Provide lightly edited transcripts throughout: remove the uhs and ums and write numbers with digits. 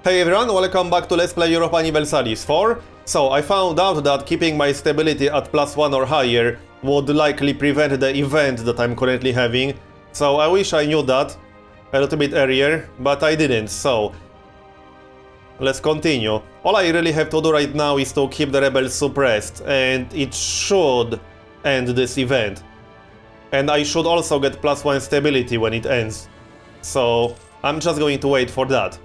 Hey everyone, welcome back to Let's Play Europa Universalis 4. So, I found out that keeping my stability at +1 or higher would likely prevent the event that I'm currently having. So, I wish I knew that a little bit earlier, but I didn't, so... let's continue. All I really have to do right now is to keep the rebels suppressed, and it should end this event. And I should also get +1 stability when it ends. So, I'm just going to wait for that.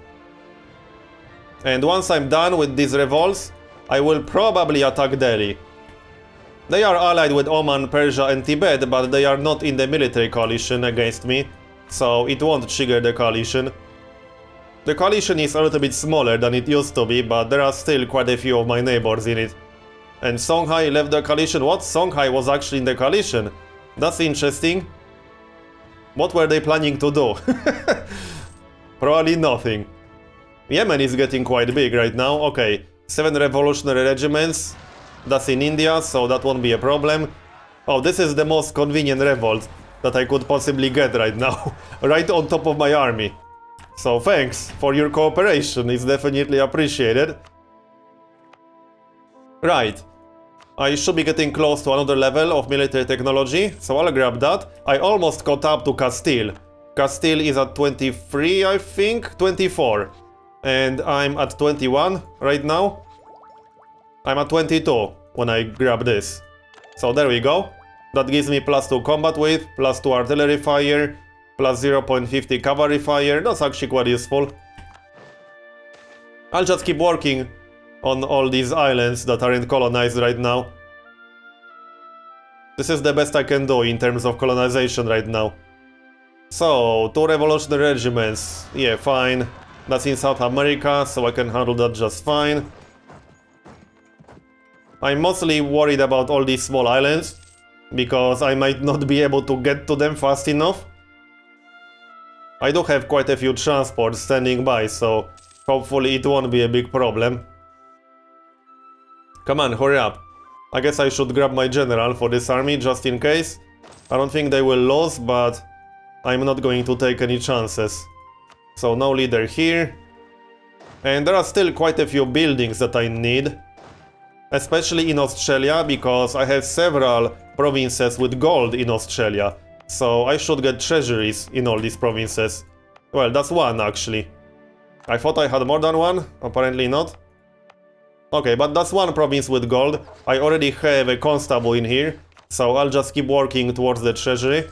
And once I'm done with these revolts, I will probably attack Delhi. They are allied with Oman, Persia and Tibet, but they are not in the military coalition against me, so it won't trigger the coalition. The coalition is a little bit smaller than it used to be, but there are still quite a few of my neighbors in it. And Songhai left the coalition. What? Songhai was actually in the coalition? That's interesting. What were they planning to do? Probably nothing. Yemen is getting quite big right now. Okay, 7 revolutionary regiments. That's in India, so that won't be a problem. Oh, this is the most convenient revolt that I could possibly get right now. Right on top of my army. So thanks for your cooperation, it's definitely appreciated. Right. I should be getting close to another level of military technology, so I'll grab that. I almost caught up to Castile. Castile is at 23, I think? 24. And I'm at 21 right now. I'm at 22 when I grab this. So there we go. That gives me +2 combat width, +2 artillery fire, +0.50 cavalry fire. That's actually quite useful. I'll just keep working on all these islands that aren't colonized right now. This is the best I can do in terms of colonization right now. So, 2 revolutionary regiments. Yeah, fine. That's in South America, so I can handle that just fine. I'm mostly worried about all these small islands, because I might not be able to get to them fast enough. I do have quite a few transports standing by, so hopefully it won't be a big problem. Come on, hurry up. I guess I should grab my general for this army, just in case. I don't think they will lose, but I'm not going to take any chances. So no leader here. And there are still quite a few buildings that I need. Especially in Australia, because I have several provinces with gold in Australia. So I should get treasuries in all these provinces. Well, that's one actually. I thought I had more than one, apparently not. Okay, but that's one province with gold. I already have a constable in here, so I'll just keep working towards the treasury.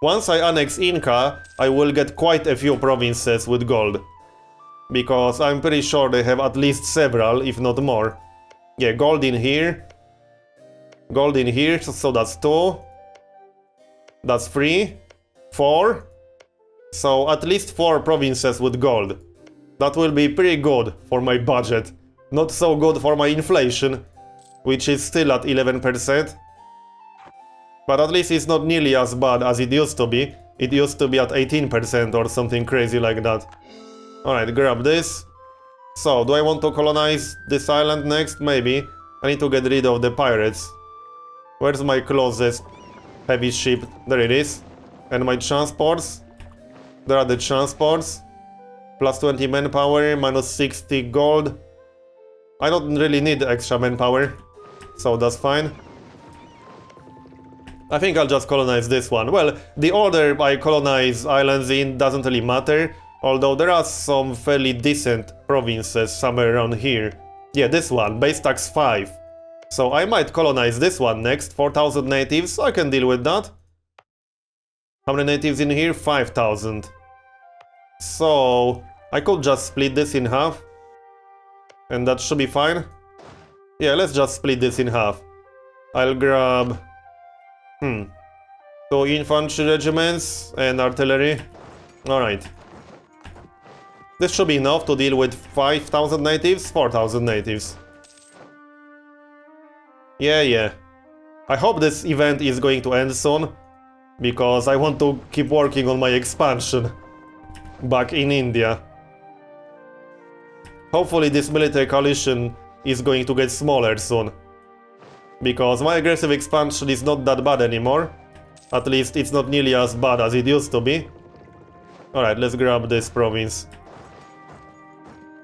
Once I annex Inca, I will get quite a few provinces with gold. Because I'm pretty sure they have at least several, if not more. Yeah, gold in here. Gold in here, so that's 2. That's 3. 4. So at least 4 provinces with gold. That will be pretty good for my budget. Not so good for my inflation, which is still at 11%. But at least it's not nearly as bad as it used to be. It used to be at 18% or something crazy like that. Alright, grab this. So, do I want to colonize this island next? Maybe. I need to get rid of the pirates. Where's my closest heavy ship? There it is. And my transports? There are the transports. +20 manpower, -60 gold. I don't really need extra manpower, so that's fine. I think I'll just colonize this one. Well, the order I colonize islands in doesn't really matter, although there are some fairly decent provinces somewhere around here. Yeah, this one, base tax 5. So I might colonize this one next, 4,000 natives, I can deal with that. How many natives in here? 5,000. So I could just split this in half. And that should be fine. Yeah, let's just split this in half. I'll grab... 2 infantry regiments and artillery. Alright. This should be enough to deal with 5,000 natives, 4,000 natives. Yeah. I hope this event is going to end soon, because I want to keep working on my expansion back in India. Hopefully this military coalition is going to get smaller soon. Because my aggressive expansion is not that bad anymore. At least it's not nearly as bad as it used to be. Alright, let's grab this province.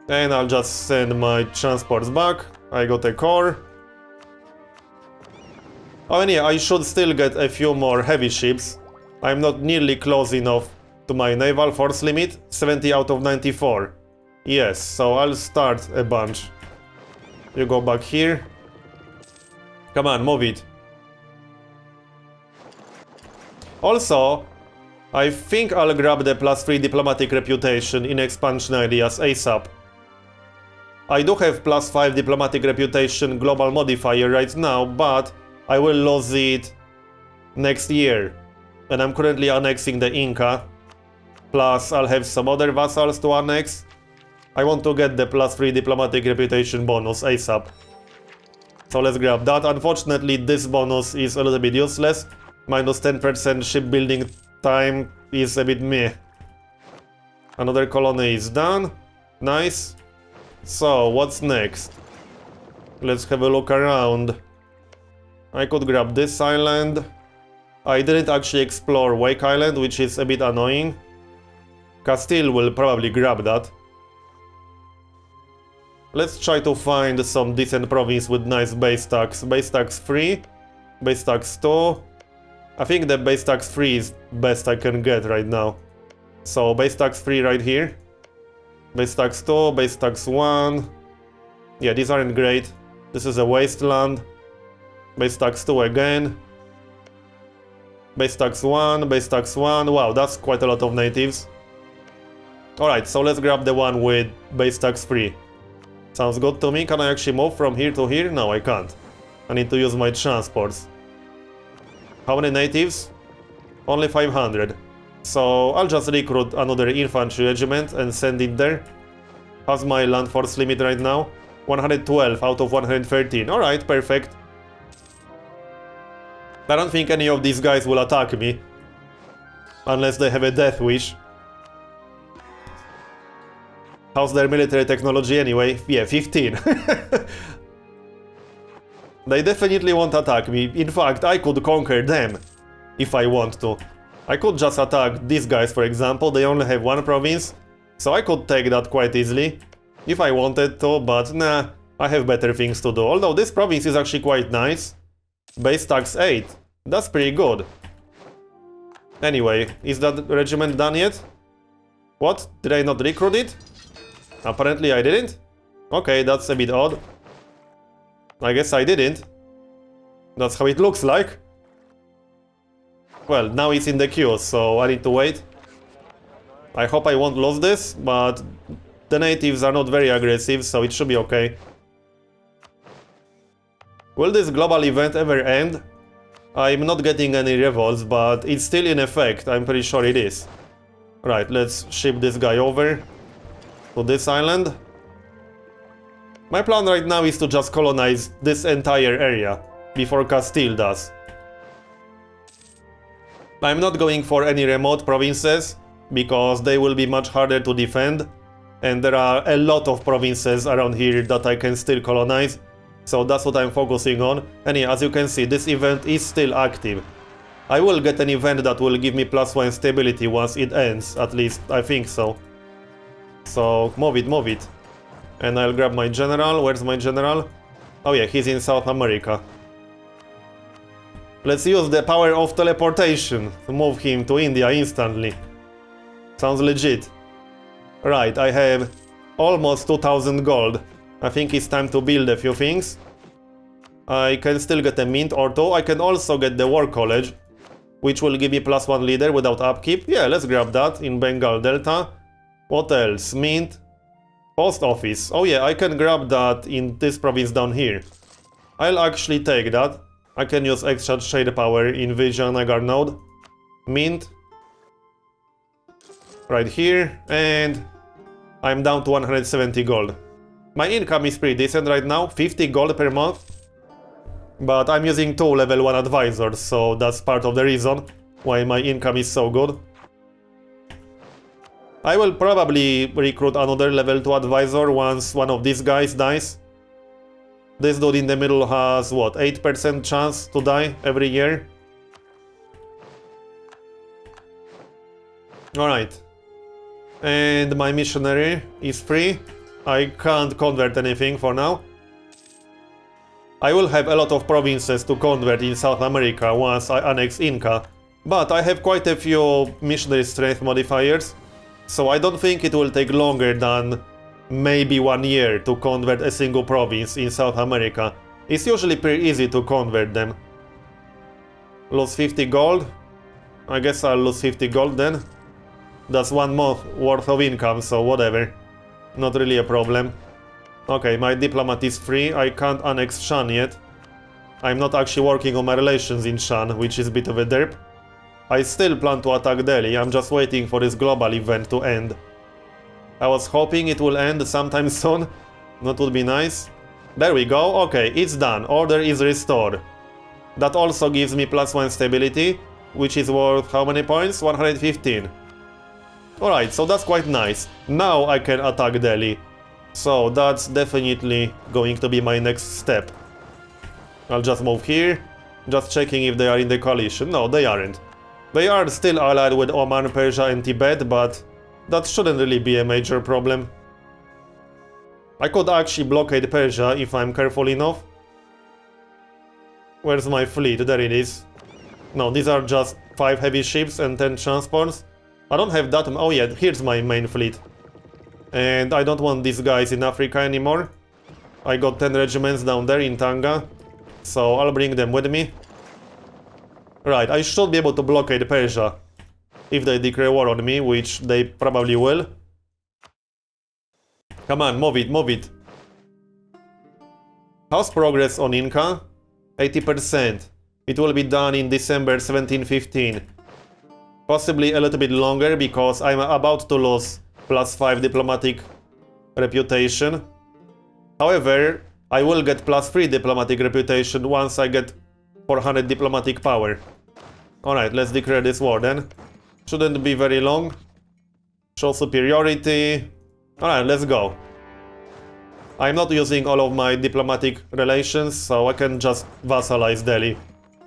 And I'll just send my transports back. I got a core. Oh, and yeah, I should still get a few more heavy ships. I'm not nearly close enough to my naval force limit. 70 out of 94. Yes, so I'll start a bunch. You go back here. Come on, move it. Also, I think I'll grab the +3 diplomatic reputation in expansion ideas ASAP. I do have +5 diplomatic reputation global modifier right now, but I will lose it next year. And I'm currently annexing the Inca. Plus, I'll have some other vassals to annex. I want to get the +3 diplomatic reputation bonus ASAP. So let's grab that. Unfortunately, this bonus is a little bit useless. Minus 10% shipbuilding time is a bit meh. Another colony is done. Nice. So, what's next? Let's have a look around. I could grab this island. I didn't actually explore Wake Island, which is a bit annoying. Castile will probably grab that. Let's try to find some decent province with nice base tax. Base tax 3, base tax 2. I think the base tax 3 is best I can get right now. So base tax 3 right here. Base tax 2, base tax 1. Yeah, these aren't great. This is a wasteland. Base tax 2 again. Base tax 1, base tax 1. Wow, that's quite a lot of natives. Alright, so let's grab the one with base tax 3. Sounds good to me. Can I actually move from here to here? No, I can't. I need to use my transports. How many natives? Only 500. So I'll just recruit another infantry regiment and send it there. How's my land force limit right now? 112 out of 113. Alright, perfect. I don't think any of these guys will attack me. Unless they have a death wish. How's their military technology anyway? Yeah, 15. They definitely won't attack me. In fact, I could conquer them if I want to. I could just attack these guys, for example. They only have one province, so I could take that quite easily if I wanted to, but nah, I have better things to do. Although this province is actually quite nice. Base tax 8. That's pretty good. Anyway, is that regiment done yet? What? Did I not recruit it? Apparently I didn't? Okay, that's a bit odd. I guess I didn't. That's how it looks like. Well, now it's in the queue, so I need to wait. I hope I won't lose this, but the natives are not very aggressive, so it should be okay. Will this global event ever end? I'm not getting any revolts, but it's still in effect. I'm pretty sure it is. Right, let's ship this guy over to this island. My plan right now is to just colonize this entire area before Castile does. I'm not going for any remote provinces because they will be much harder to defend, and there are a lot of provinces around here that I can still colonize, so that's what I'm focusing on. And yeah, as you can see, this event is still active. I will get an event that will give me +1 stability once it ends, at least I think so. So move it, move it. And I'll grab my general. Where's my general? Oh yeah, he's in South America. Let's use the power of teleportation to move him to India instantly. Sounds legit. Right, I have almost 2000 gold. I think it's time to build a few things. I can still get a mint or two. I can also get the War College, which will give me +1 leader without upkeep. Yeah, let's grab that in Bengal Delta. What else? Mint. Post office. Oh yeah, I can grab that in this province down here. I'll actually take that. I can use extra trade power in Vijayanagar node. Mint. Right here. And I'm down to 170 gold. My income is pretty decent right now. 50 gold per month. But I'm using 2 level 1 advisors, so that's part of the reason why my income is so good. I will probably recruit another level 2 advisor once one of these guys dies. This dude in the middle has, what, 8% chance to die every year? Alright. And my missionary is free. I can't convert anything for now. I will have a lot of provinces to convert in South America once I annex Inca, but I have quite a few missionary strength modifiers, so I don't think it will take longer than maybe 1 year to convert a single province in South America. It's usually pretty easy to convert them. Lose 50 gold? I guess I'll lose 50 gold then. That's 1 month worth of income, so whatever. Not really a problem. Okay, my diplomat is free. I can't annex Shan yet. I'm not actually working on my relations in Shan, which is a bit of a derp. I still plan to attack Delhi, I'm just waiting for this global event to end. I was hoping it will end sometime soon. That would be nice. There we go, okay, it's done. Order is restored. That also gives me +1 stability, which is worth how many points? 115. Alright, so that's quite nice. Now I can attack Delhi. So that's definitely going to be my next step. I'll just move here, just checking if they are in the coalition. No, they aren't. They are still allied with Oman, Persia and Tibet, but that shouldn't really be a major problem. I could actually blockade Persia if I'm careful enough. Where's my fleet? There it is. No, these are just 5 heavy ships and 10 transports. I don't have that. Oh yeah, here's my main fleet. And I don't want these guys in Africa anymore. I got 10 regiments down there in Tanga, so I'll bring them with me. Right, I should be able to blockade Persia if they declare war on me, which they probably will. Come on, move it, move it. How's progress on Inca? 80%. It will be done in December 1715. Possibly a little bit longer because I'm about to lose +5 diplomatic reputation. However, I will get +3 diplomatic reputation once I get 400 diplomatic power. Alright, let's declare this war then. Shouldn't be very long. Show superiority. Alright, let's go. I'm not using all of my diplomatic relations, so I can just vassalize Delhi.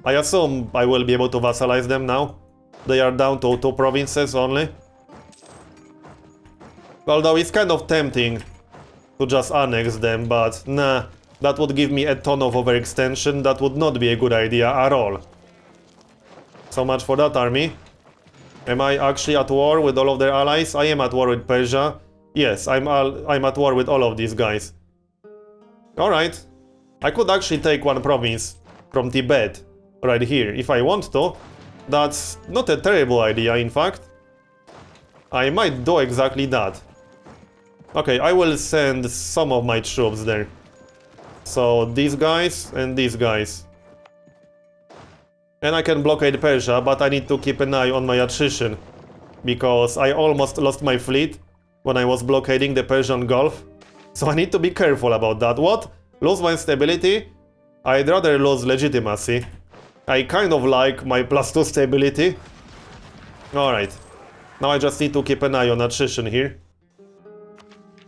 I assume I will be able to vassalize them now. They are down to 2 provinces only. Although it's kind of tempting to just annex them, but nah, that would give me a ton of overextension. That would not be a good idea at all. So much for that army. Am I actually at war with all of their allies? I am at war with Persia. Yes, I'm at war with all of these guys. Alright. I could actually take 1 province from Tibet right here if I want to. That's not a terrible idea, in fact. I might do exactly that. Okay, I will send some of my troops there. So these guys and these guys. And I can blockade Persia, but I need to keep an eye on my attrition. Because I almost lost my fleet when I was blockading the Persian Gulf. So I need to be careful about that. What? Lose my stability? I'd rather lose legitimacy. I kind of like my +2 stability. Alright. Now I just need to keep an eye on attrition here.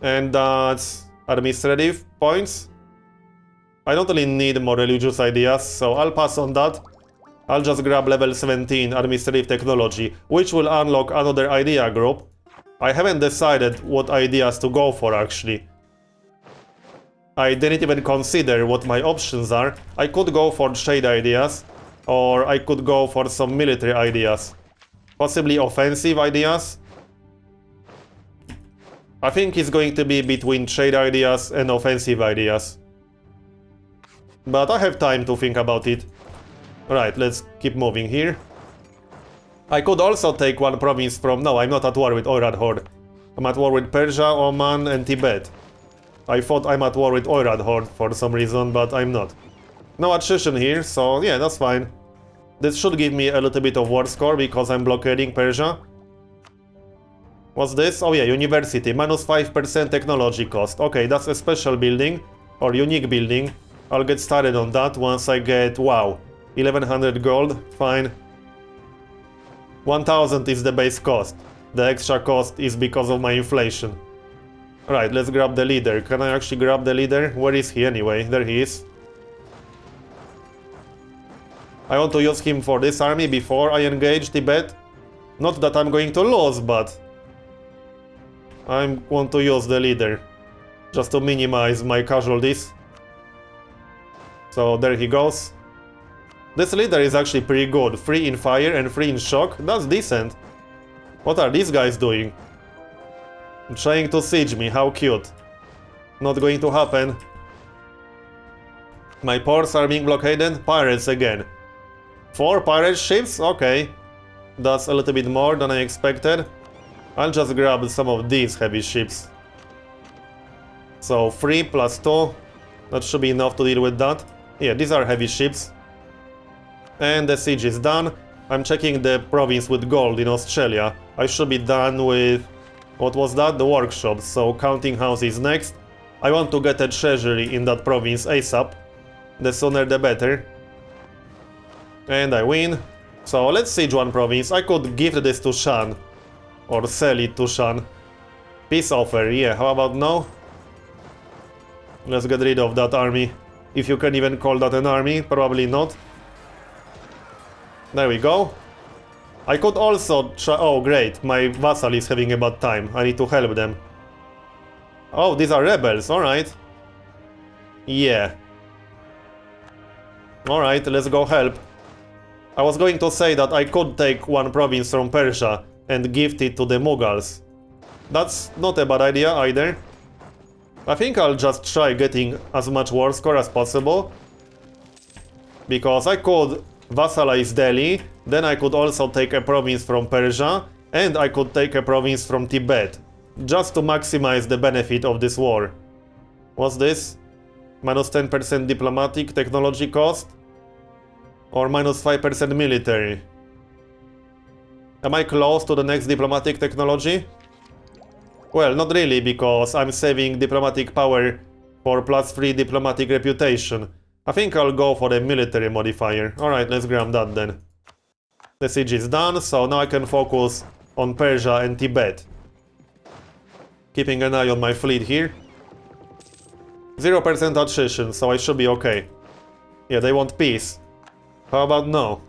And that's administrative points. I don't really need more religious ideas, so I'll pass on that. I'll just grab level 17 administrative technology, which will unlock another idea group. I haven't decided what ideas to go for actually. I didn't even consider what my options are. I could go for trade ideas, or I could go for some military ideas. Possibly offensive ideas. I think it's going to be between trade ideas and offensive ideas. But I have time to think about it. Right, let's keep moving here. I could also take 1 province from... No, I'm not at war with Oirad Horde. I'm at war with Persia, Oman and Tibet. I thought I'm at war with Oirad Horde for some reason, but I'm not. No attrition here, so yeah, that's fine. This should give me a little bit of war score because I'm blockading Persia. What's this? Oh yeah, university, -5% technology cost. Okay, that's a special building, or unique building. I'll get started on that once I get, wow, 1100 gold, fine. 1000 is the base cost. The extra cost is because of my inflation. Right, let's grab the leader. Can I actually grab the leader? Where is he anyway? There he is. I want to use him for this army before I engage Tibet. Not that I'm going to lose, but I want to use the leader. just to minimize my casualties. So there he goes. This leader is actually pretty good. 3 in fire and 3 in shock. That's decent. What are these guys doing? Trying to siege me. How cute. Not going to happen. My ports are being blockaded. Pirates again. 4 pirate ships? Okay. That's a little bit more than I expected. I'll just grab some of these heavy ships. So 3 plus 2. That should be enough to deal with that. Yeah, these are heavy ships. And the siege is done. I'm checking the province with gold in Australia. I should be done with... what was that? The workshops. So counting house is next. I want to get a treasury in that province ASAP. The sooner the better. And I win. So let's siege one province. I could give this to Shan. Or sell it to Shan. Peace offer, yeah, how about now? Let's get rid of that army. If you can even call that an army, probably not. There we go. I could also try... oh great, my vassal is having a bad time. I need to help them. Oh, these are rebels, alright. Yeah. Alright, let's go help. I was going to say that I could take one province from Persia and gift it to the Mughals. That's not a bad idea either. I think I'll just try getting as much war score as possible. Because I could vassalize Delhi, then I could also take a province from Persia, and I could take a province from Tibet. Just to maximize the benefit of this war. What's this? Minus 10% diplomatic technology cost? Or minus 5% military? Am I close to the next diplomatic technology? Well, not really, because I'm saving diplomatic power for +3 diplomatic reputation. I think I'll go for the military modifier. Alright, let's grab that then. The siege is done, so now I can focus on Persia and Tibet. Keeping an eye on my fleet here. 0% attrition, so I should be okay. Yeah, they want peace. How about no?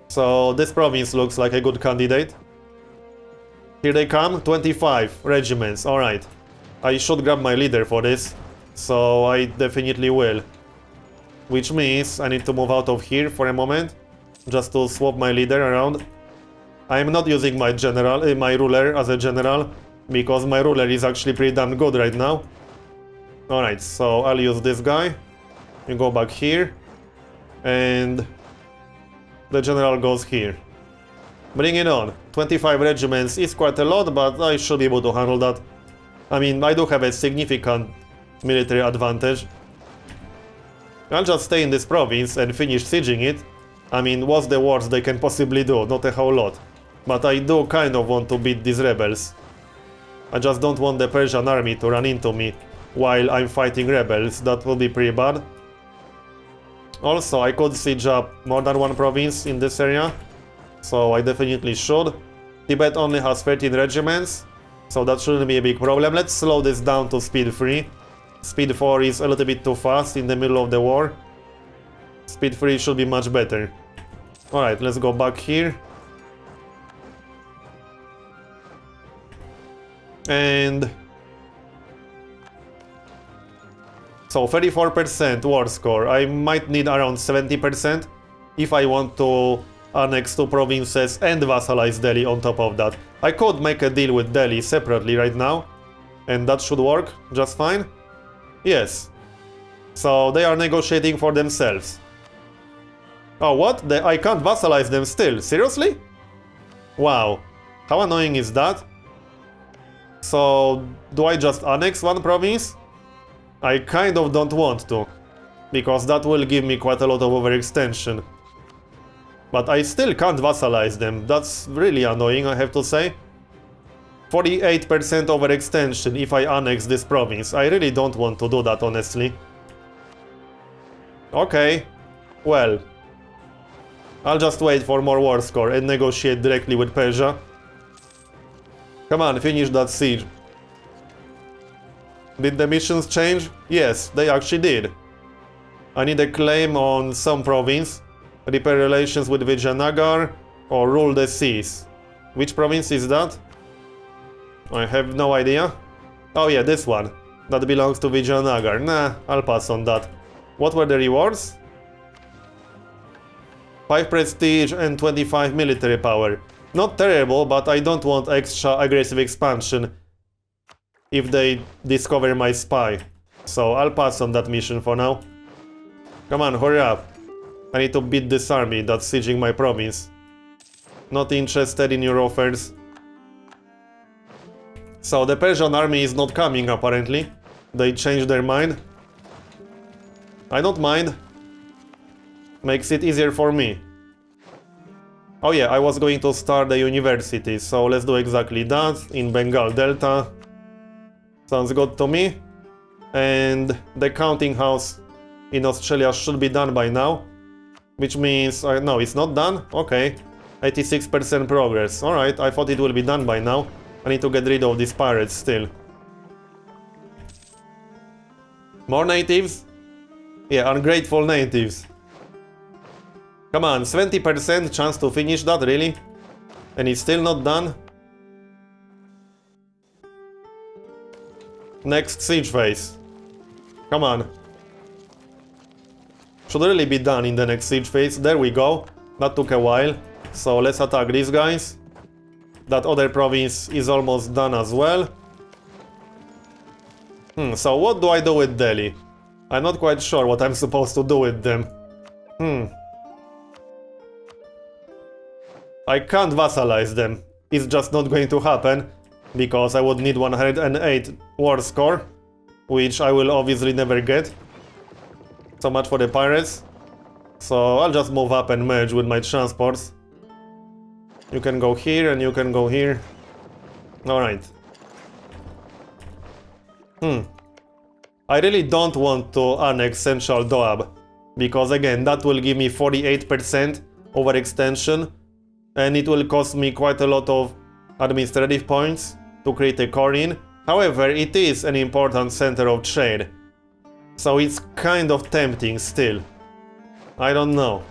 So this province looks like a good candidate. Here they come, 25 regiments, alright. I should grab my leader for this, so I definitely will. Which means I need to move out of here for a moment, just to swap my leader around. I'm not using my general, my ruler as a general, because my ruler is actually pretty damn good right now. Alright, so I'll use this guy. You go back here. And the general goes here. Bring it on. 25 regiments is quite a lot, but I should be able to handle that. I mean, I do have a significant military advantage. I'll just stay in this province and finish sieging it. I mean, what's the worst they can possibly do? Not a whole lot. But I do kind of want to beat these rebels. I just don't want the Persian army to run into me while I'm fighting rebels. That will be pretty bad. Also, I could siege up more than one province in this area, so I definitely should. Tibet only has 13 regiments, so that shouldn't be a big problem. Let's slow this down to speed 3. Speed 4 is a little bit too fast in the middle of the war. Speed 3 should be much better. Alright, let's go back here. And... so 34% war score. I might need around 70% if I want to annex 2 provinces and vassalize Delhi on top of that. I could make a deal with Delhi separately right now, and that should work just fine. Yes. So they are negotiating for themselves. Oh, what? I can't vassalize them still? Seriously? Wow. How annoying is that? So, do I just annex one province? I kind of don't want to, because that will give me quite a lot of overextension. But I still can't vassalize them. That's really annoying, I have to say. 48% overextension if I annex this province. I really don't want to do that, honestly. Okay. Well. I'll just wait for more war score and negotiate directly with Persia. Come on, finish that siege. Did the missions change? Yes, they actually did. I need a claim on some province. Repair relations with Vijayanagar or rule the seas. Which province is that? I have no idea. Oh yeah, this one. that belongs to Vijayanagar. Nah, I'll pass on that. What were the rewards? 5 prestige and 25 military power. Not terrible, but I don't want extra aggressive expansion if they discover my spy. So I'll pass on that mission for now. Come on, hurry up. I need to beat this army that's sieging my province. Not interested in your offers. So the Persian army is not coming apparently. They changed their mind. I don't mind. Makes it easier for me. Oh yeah, I was going to start a university, so let's do exactly that in Bengal Delta. Sounds good to me. And the counting house in Australia should be done by now. Which means... no, it's not done? Okay. 86% progress. Alright, I thought it will be done by now. I need to get rid of these pirates still. More natives? Yeah, ungrateful natives. Come on, 70% chance to finish that, really? And it's still not done? Next siege phase. Come on. Should really be done in the next siege phase. There we go. That took a while. So let's attack these guys. That other province is almost done as well. So what do I do with Delhi? I'm not quite sure what I'm supposed to do with them. I can't vassalize them. It's just not going to happen, because I would need 108 war score, which I will obviously never get. So much for the pirates. So I'll just move up and merge with my transports. You can go here and you can go here. Alright. I really don't want to annex Central Doab, because again, that will give me 48% overextension, and it will cost me quite a lot of administrative points to create a core in. However, it is an important center of trade, so it's kind of tempting still. I don't know.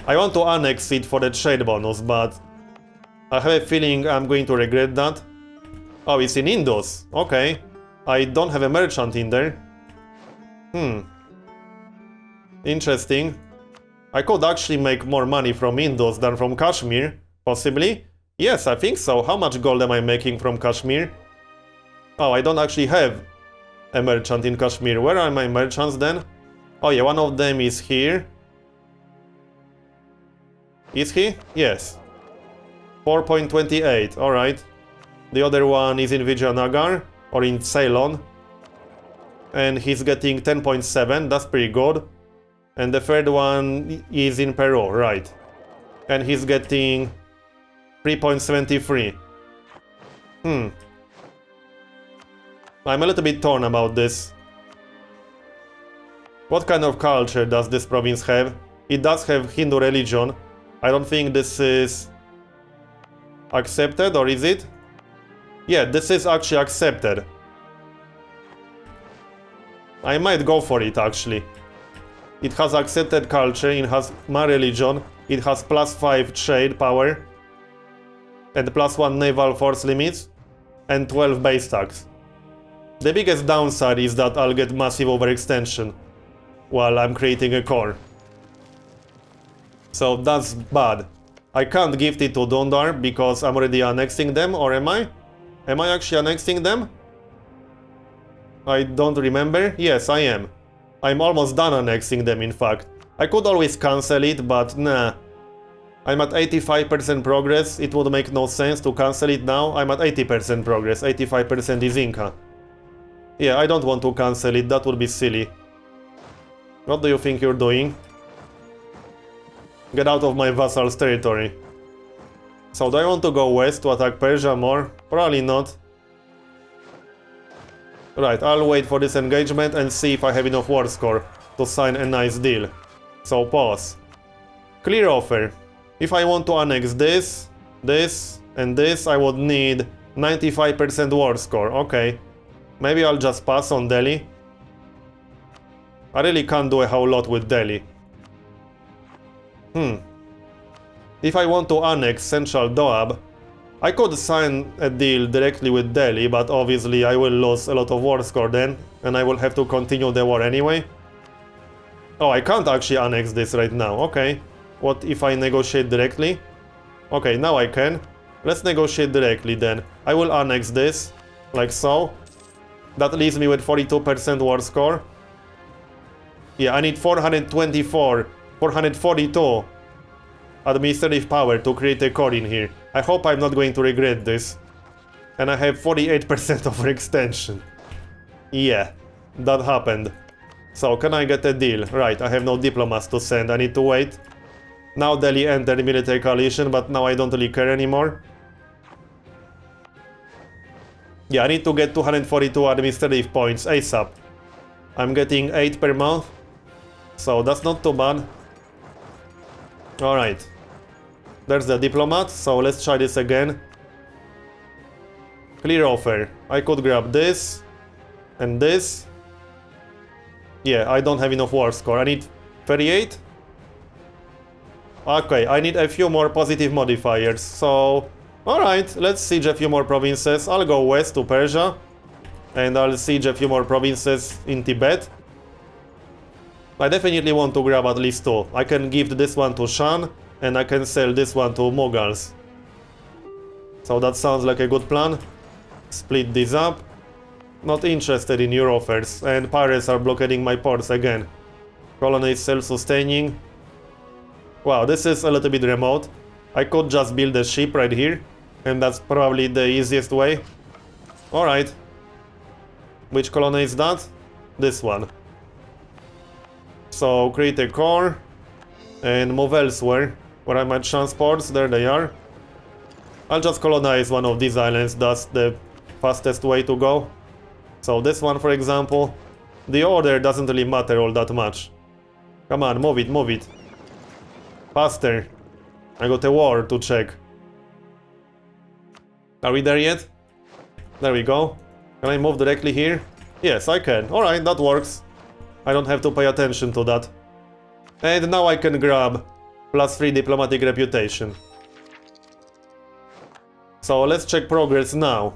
I want to annex it for the trade bonus, but I have a feeling I'm going to regret that. Oh, it's in Indus. Okay. I don't have a merchant in there. Interesting. I could actually make more money from Indus than from Kashmir, possibly. Yes, I think so. How much gold am I making from Kashmir? Oh, I don't actually have a merchant in Kashmir. Where are my merchants then? Oh yeah, one of them is here. Is he? Yes. 4.28, alright. The other one is in Vijayanagar, or in Ceylon. And he's getting 10.7, that's pretty good. And the third one is in Peru, right. And he's getting 3.73. I'm a little bit torn about this. What kind of culture does this province have? It does have Hindu religion. I don't think this is accepted, or is it? Yeah, this is actually accepted. I might go for it, actually. It has accepted culture, it has my religion, it has +5 trade power, and +1 naval force limits, and 12 base tax. The biggest downside is that I'll get massive overextension while I'm creating a core. So that's bad. I can't gift it to Dondar because I'm already annexing them, or am I? Am I actually annexing them? I don't remember. Yes, I am. I'm almost done annexing them, in fact. I could always cancel it, but nah. I'm at 85% progress. It would make no sense to cancel it now. I'm at 80% progress. 85% is Inca. Yeah, I don't want to cancel it. That would be silly. What do you think you're doing? Get out of my vassal's territory. So do I want to go west to attack Persia more? Probably not. Right, I'll wait for this engagement and see if I have enough war score to sign a nice deal. So pause. Clear offer. If I want to annex this, this, and this, I would need 95% war score. Okay. Maybe I'll just pass on Delhi. I really can't do a whole lot with Delhi. If I want to annex Central Doab, I could sign a deal directly with Delhi, but obviously I will lose a lot of war score then, and I will have to continue the war anyway. Oh, I can't actually annex this right now, okay. What if I negotiate directly? Okay, now I can. Let's negotiate directly then. I will annex this, like so. That leaves me with 42% war score. Yeah, I need 424, 442 administrative power to create a core in here. I hope I'm not going to regret this. And I have 48% overextension. Yeah, that happened. So, can I get a deal? Right, I have no diplomats to send, I need to wait. Now Delhi entered military coalition, but now I don't really care anymore. Yeah, I need to get 242 administrative points ASAP. I'm getting 8 per month, so that's not too bad. Alright. There's the diplomat, so let's try this again. Clear offer. I could grab this and this. Yeah, I don't have enough war score. I need 38. Okay, I need a few more positive modifiers, so... Alright, let's siege a few more provinces. I'll go west to Persia. And I'll siege a few more provinces in Tibet. I definitely want to grab at least 2. I can give this one to Shan, and I can sell this one to Mughals. So that sounds like a good plan. Split these up. Not interested in your offers, and pirates are blockading my ports again. Colony is self-sustaining. Wow, this is a little bit remote. I could just build a ship right here, and that's probably the easiest way. Alright. Which colony is that? This one. So, create a core, and move elsewhere. Where are my transports? There they are. I'll just colonize one of these islands, that's the fastest way to go. So this one, for example. The order doesn't really matter all that much. Come on, move it, move it. Faster. I got a war to check. Are we there yet? There we go. Can I move directly here? Yes, I can. Alright, that works. I don't have to pay attention to that. And now I can grab +3 diplomatic reputation. So let's check progress now.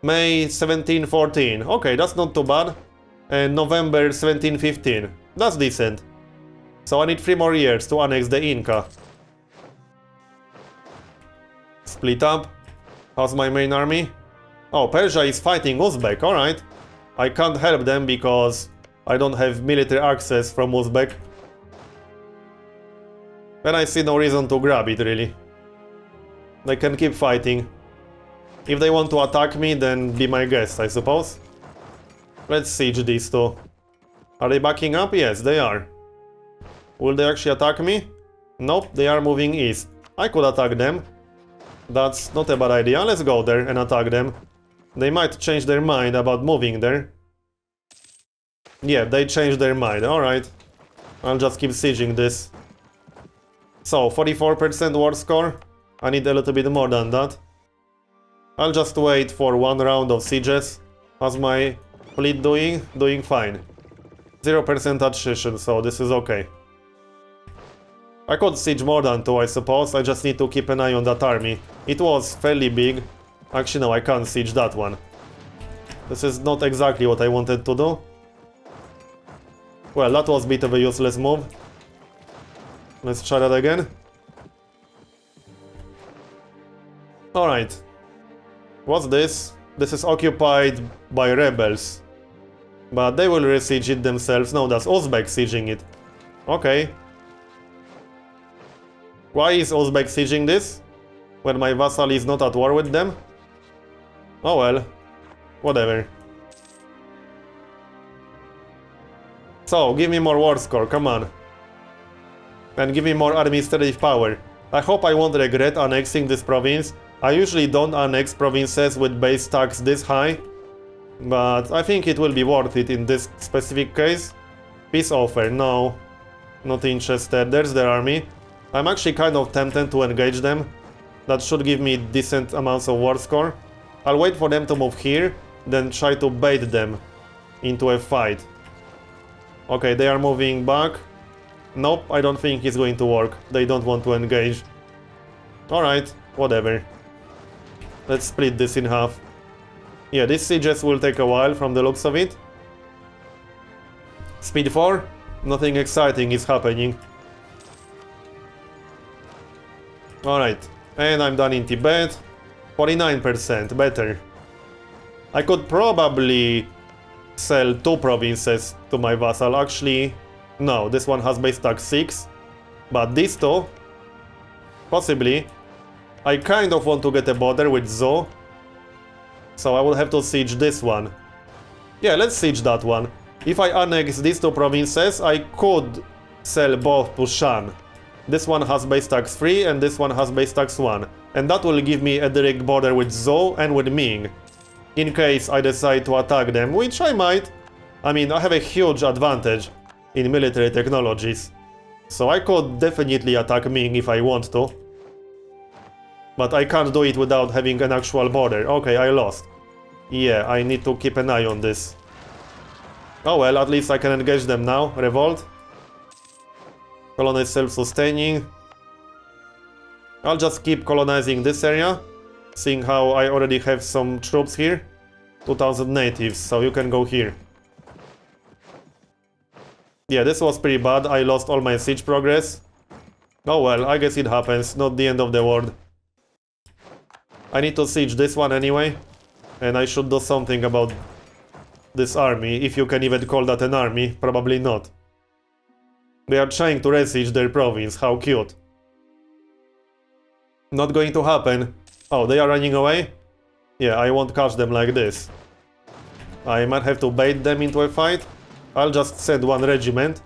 May 1714. Okay, that's not too bad. And November 1715. That's decent. So I need 3 more years to annex the Inca. Split up. How's my main army? Oh, Persia is fighting Uzbek, alright. I can't help them because I don't have military access from Uzbek. And I see no reason to grab it, really. They can keep fighting. If they want to attack me, then be my guest, I suppose. Let's siege these two. Are they backing up? Yes, they are. Will they actually attack me? Nope, they are moving east. I could attack them. That's not a bad idea. Let's go there and attack them. They might change their mind about moving there. Yeah, they changed their mind. Alright. I'll just keep sieging this. So, 44% war score. I need a little bit more than that. I'll just wait for 1 round of sieges. How's my fleet doing? Doing fine. 0% attrition, so this is okay. I could siege more than 2, I suppose. I just need to keep an eye on that army. It was fairly big. Actually, no, I can't siege that one. This is not exactly what I wanted to do. Well, that was a bit of a useless move. Let's try that again. Alright. What's this? This is occupied by rebels. But they will re-siege it themselves. No, that's Uzbek sieging it. Okay. Why is Uzbek sieging this? When my vassal is not at war with them? Oh well. Whatever. So, give me more war score, come on. And give me more administrative power. I hope I won't regret annexing this province. I usually don't annex provinces with base tax this high. But I think it will be worth it in this specific case. Peace offer, no. Not interested. There's their army. I'm actually kind of tempted to engage them. That should give me decent amounts of war score. I'll wait for them to move here, then try to bait them into a fight. Okay, they are moving back. Nope, I don't think it's going to work. They don't want to engage. Alright, Whatever. Let's split this in half. Yeah, these sieges will take a while from the looks of it. Speed 4? Nothing exciting is happening. Alright, and I'm done in Tibet. 49%, better. I could probably sell 2 provinces to my vassal. Actually, no, this one has base tax 6. But these 2, possibly. I kind of want to get a border with Zhou. So I will have to siege this one. Yeah, let's siege that one. If I annex these 2 provinces, I could sell both to Shan. This one has base tax 3 and this one has base tax 1. And that will give me a direct border with Zhou and with Ming. In case I decide to attack them, which I might. I mean, I have a huge advantage in military technologies. So I could definitely attack Ming if I want to. But I can't do it without having an actual border. Okay, I lost. Yeah, I need to keep an eye on this. Oh well, at least I can engage them now. Revolt. Colony is self-sustaining. I'll just keep colonizing this area, seeing how I already have some troops here. 2000 natives, so you can go here. Yeah, this was pretty bad. I lost all my siege progress. Oh well, I guess it happens. Not the end of the world. I need to siege this one anyway. And I should do something about this army, if you can even call that an army. Probably not. They are trying to re-siege their province. How cute. Not going to happen. Oh, they are running away? Yeah, I won't catch them like this. I might have to bait them into a fight. I'll just send 1 regiment.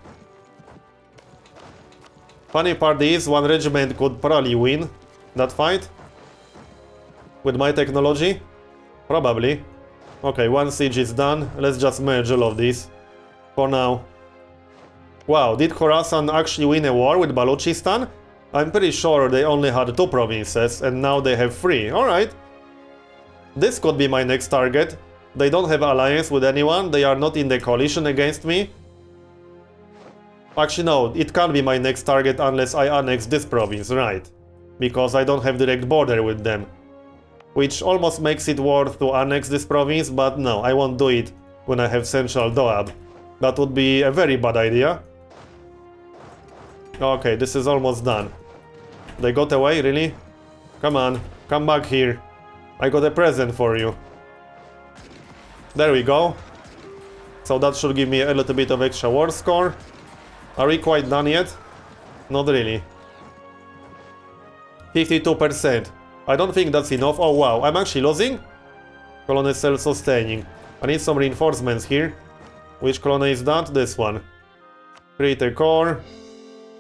Funny part is, 1 regiment could probably win that fight. With my technology? Probably. Okay, 1 siege is done. Let's just merge all of these. For now. Wow, did Khorasan actually win a war with Balochistan? I'm pretty sure they only had 2 provinces, and now they have 3. Alright. This could be my next target. They don't have alliance with anyone, they are not in the coalition against me. Actually no, it can't be my next target unless I annex this province, right. Because I don't have direct border with them. Which almost makes it worth to annex this province, but no, I won't do it when I have Central Doab. That would be a very bad idea. Okay, this is almost done. They got away, really? Come on, come back here. I got a present for you. There we go. So that should give me a little bit of extra war score. Are we quite done yet? Not really. 52%. I don't think that's enough. Oh wow, I'm actually losing? Colony is self-sustaining. I need some reinforcements here. Which colony is that? This one. Create a core.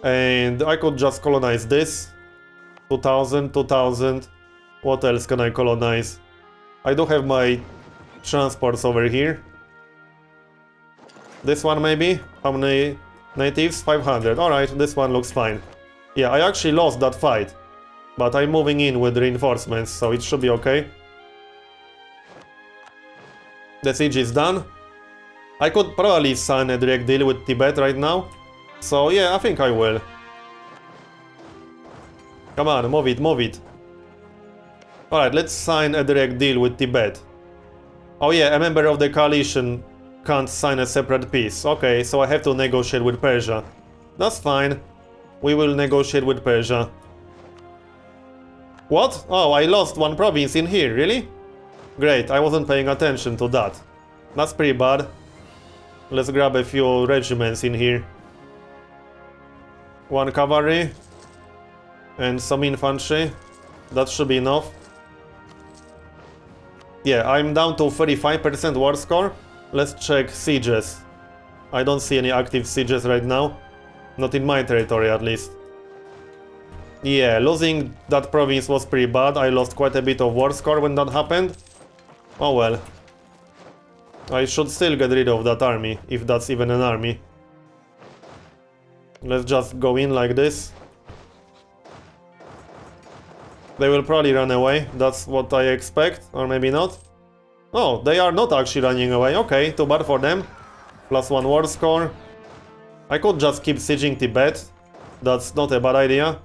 And I could just colonize this. 2000, 2000. What else can I colonize? I do have my transports over here. This one maybe? How many natives? 500. Alright, this one looks fine. Yeah, I actually lost that fight. But I'm moving in with reinforcements, so it should be okay. The siege is done. I could probably sign a direct deal with Tibet right now. So yeah, I think I will. Come on, move it, move it. Alright, let's sign a direct deal with Tibet. Oh yeah, a member of the coalition can't sign a separate peace. Okay, so I have to negotiate with Persia. That's fine. We will negotiate with Persia. What? Oh, I lost 1 province in here, really? Great, I wasn't paying attention to that. That's pretty bad. Let's grab a few regiments in here. 1 cavalry. And some infantry. That should be enough. Yeah, I'm down to 35% war score. Let's check sieges. I don't see any active sieges right now. Not in my territory, at least. Yeah, losing that province was pretty bad. I lost quite a bit of war score when that happened. Oh well. I should still get rid of that army, if that's even an army. Let's just go in like this. They will probably run away, that's what I expect, or maybe not. Oh, they are not actually running away, okay, too bad for them. +1 war score. I could just keep sieging Tibet, that's not a bad idea.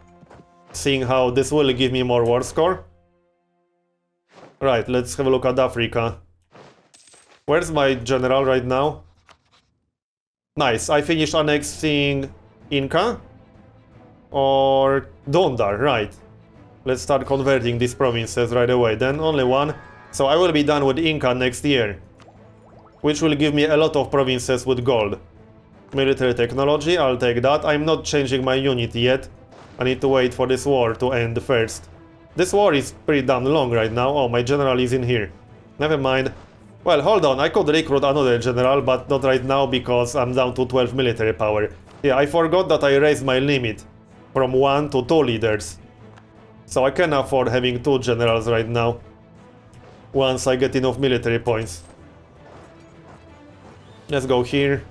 seeing how this will give me more war score. Right, let's have a look at Africa. Where's my general right now? Nice, I finished annexing Inca or Dondar, right. Let's start converting these provinces right away. Then only one. So I will be done with Inca next year, which will give me a lot of provinces with gold. Military technology, I'll take that. I'm not changing my unit yet. I need to wait for this war to end first. This war is pretty damn long right now. Oh, my general is in here. Never mind. Well, hold on, I could recruit another general, but not right now because I'm down to 12 military power. Yeah, I forgot that I raised my limit from 1 to 2 leaders. So I can afford having 2 generals right now, once I get enough military points. Let's go here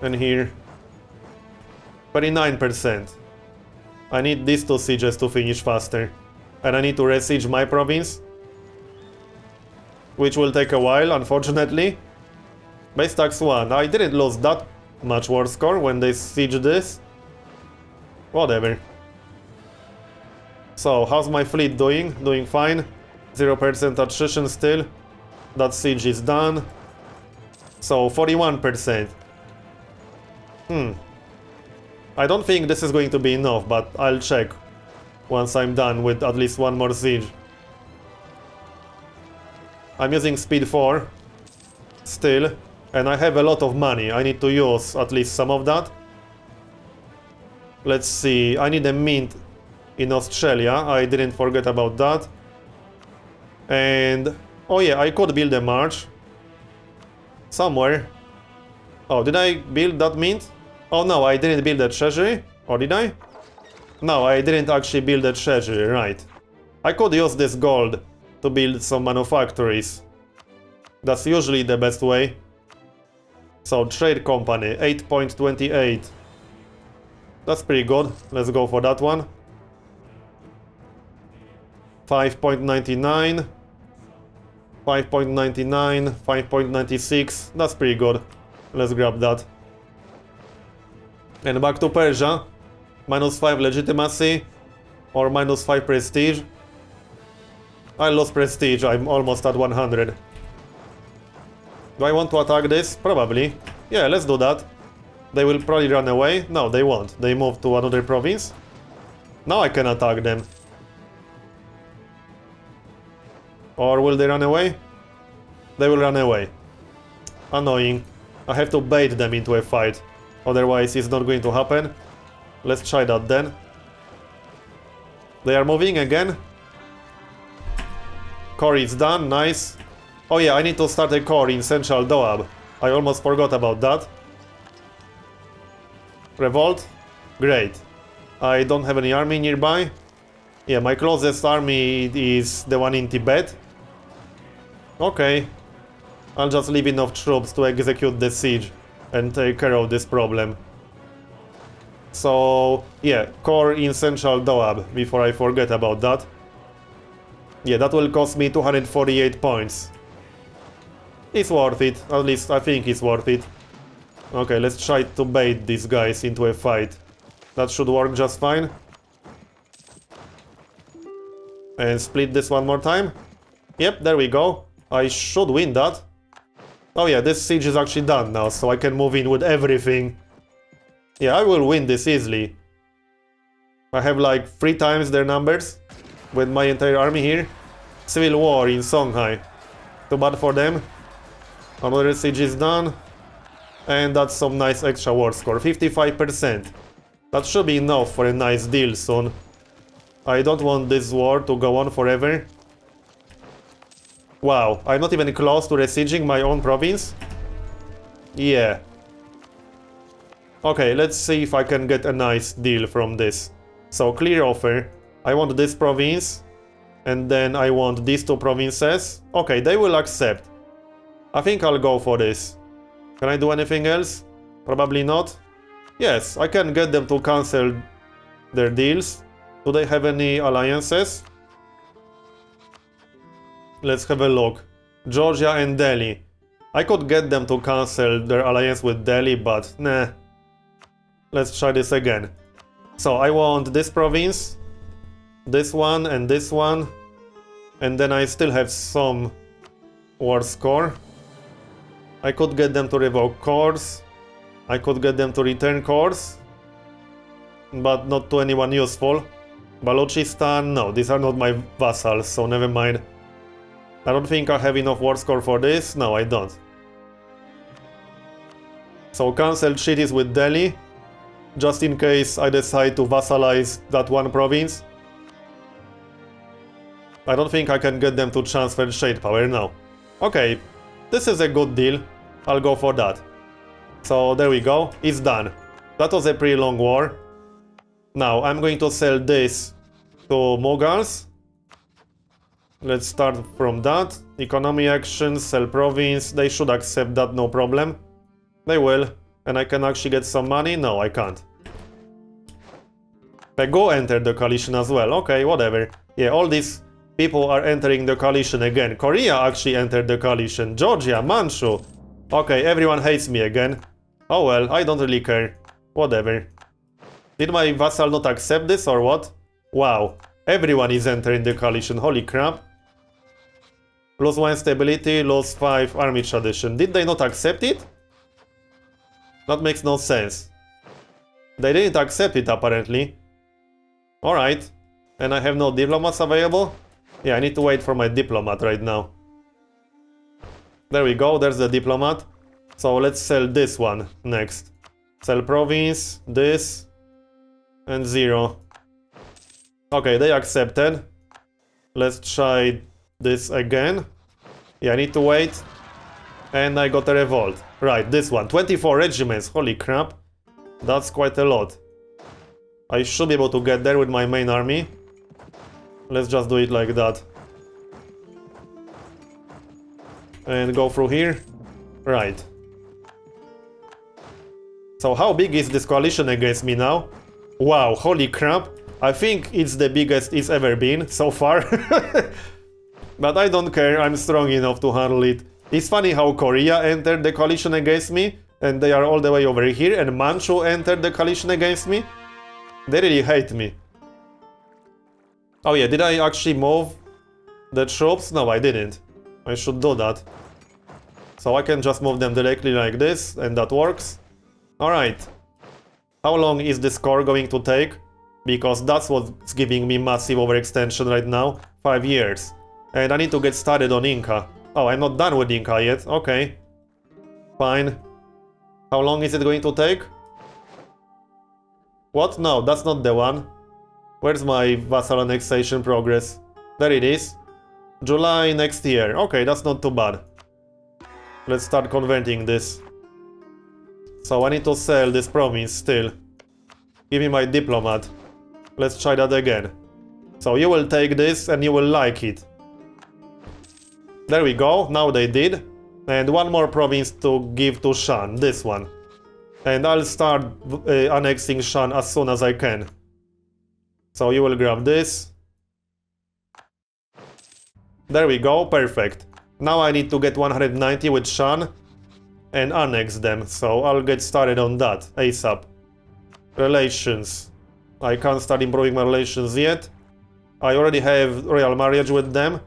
and here. 39%. I need these 2 sieges to finish faster. And I need to resiege my province, which will take a while, unfortunately. Base tax 1. I didn't lose that much war score when they sieged this. Whatever. So, how's my fleet doing? Doing fine. 0% attrition still. That siege is done. So, 41%. I don't think this is going to be enough, but I'll check once I'm done with at least one more siege. I'm using speed 4 still, and I have a lot of money. I need to use at least some of that. Let's see, I need a mint in Australia. I didn't forget about that. And oh yeah, I could build a march somewhere. Oh, did I build that mint? Oh no, I didn't build a treasury. Or did I? No, I didn't actually build a treasury, right. I could use this gold to build some manufactories. That's usually the best way. So, trade company, 8.28. That's pretty good. Let's go for that one. 5.99. 5.99. 5.96. That's pretty good. Let's grab that. And back to Persia. -5 legitimacy. Or -5 prestige. I lost prestige. I'm almost at 100. Do I want to attack this? Probably. Yeah, let's do that. They will probably run away. No, they won't. They move to another province. Now I can attack them. Or will they run away? They will run away. Annoying. I have to bait them into a fight. Otherwise it's not going to happen. Let's try that then. They are moving again. Core is done, nice. Oh yeah, I need to start a core in Central Doab. I almost forgot about that. Revolt? Great. I don't have any army nearby. Yeah, my closest army is the one in Tibet. Okay. I'll just leave enough troops to execute the siege and take care of this problem. So, yeah, core in Central Doab, before I forget about that. Yeah, that will cost me 248 points. It's worth it, at least I think it's worth it. Okay, let's try to bait these guys into a fight. That should work just fine. And split this one more time. Yep, there we go. I should win that. Oh yeah, this siege is actually done now, so I can move in with everything. Yeah, I will win this easily. I have like 3 times their numbers with my entire army here. Civil war in Songhai. Too bad for them. Another siege is done. And that's some nice extra war score, 55%. That should be enough for a nice deal soon. I don't want this war to go on forever. Wow, I'm not even close to besieging my own province. Yeah. Okay, let's see if I can get a nice deal from this. So, clear offer. I want this province. And then I want these 2 provinces. Okay, they will accept. I think I'll go for this. Can I do anything else? Probably not. Yes, I can get them to cancel their deals. Do they have any alliances? Let's have a look. Georgia and Delhi. I could get them to cancel their alliance with Delhi, but nah. Let's try this again. So I want this province. this one and this one. And then I still have some war score. I could get them to revoke cores. I could get them to return cores. But not to anyone useful. Balochistan, no, these are not my vassals, so never mind. I don't think I have enough war score for this. No, I don't. So cancel treaties with Delhi, just in case I decide to vassalize that one province. I don't think I can get them to transfer trade power now. Okay, this is a good deal. I'll go for that. So there we go, it's done. That was a pretty long war. Now I'm going to sell this to Mughals. Let's start from that. Economy actions, sell province. They should accept that, no problem. They will. And I can actually get some money? No, I can't. Pego entered the coalition as well. Okay, whatever. Yeah, all these people are entering the coalition again. Korea actually entered the coalition. Georgia, Manchu. Okay, everyone hates me again. Oh well, I don't really care. Whatever. Did my vassal not accept this or what? Wow. Everyone is entering the coalition. Holy crap. Lose 1 stability, lose 5 army tradition. Did they not accept it? That makes no sense. They didn't accept it apparently. Alright. And I have no diplomats available? Yeah, I need to wait for my diplomat right now. There we go, there's the diplomat. So let's sell this one next. Sell province, this, and 0. Okay, they accepted. Let's try this again. Yeah, I need to wait. And I got a revolt. Right, this one. 24 regiments, holy crap. That's quite a lot. I should be able to get there with my main army. Let's just do it like that. And go through here. Right. So how big is this coalition against me now? Wow, holy crap. I think it's the biggest it's ever been so far. But I don't care, I'm strong enough to handle it. It's funny how Korea entered the coalition against me, and they are all the way over here, and Manchu entered the coalition against me. They really hate me. Oh yeah, did I actually move the troops? No, I didn't. I should do that. So I can just move them directly like this, and that works. Alright. How long is this core going to take? Because that's what's giving me massive overextension right now. 5 years. And I need to get started on Inca. Oh, I'm not done with Inca yet. Okay. Fine. How long is it going to take? What? No, that's not the one. Where's my vassal annexation progress? There it is. July next year. Okay, that's not too bad. Let's start converting this. So I need to sell this province still. Give me my diplomat. Let's try that again. So you will take this and you will like it. There we go, now they did. And one more province to give to Shan, this one. And I'll start annexing Shan as soon as I can. So you will grab this. There we go, perfect. Now I need to get 190 with Shan and annex them, so I'll get started on that ASAP. Relations. I can't start improving my relations yet. I already have royal marriage with them.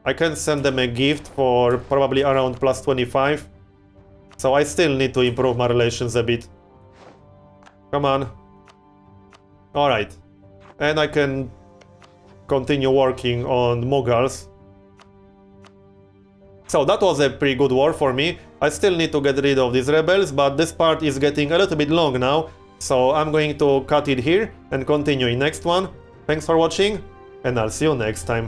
I can send them a gift for probably around plus 25. So I still need to improve my relations a bit. Come on. Alright. And I can continue working on Mughals. So that was a pretty good war for me. I still need to get rid of these rebels, but this part is getting a little bit long now. So I'm going to cut it here and continue in next one. Thanks for watching, and I'll see you next time.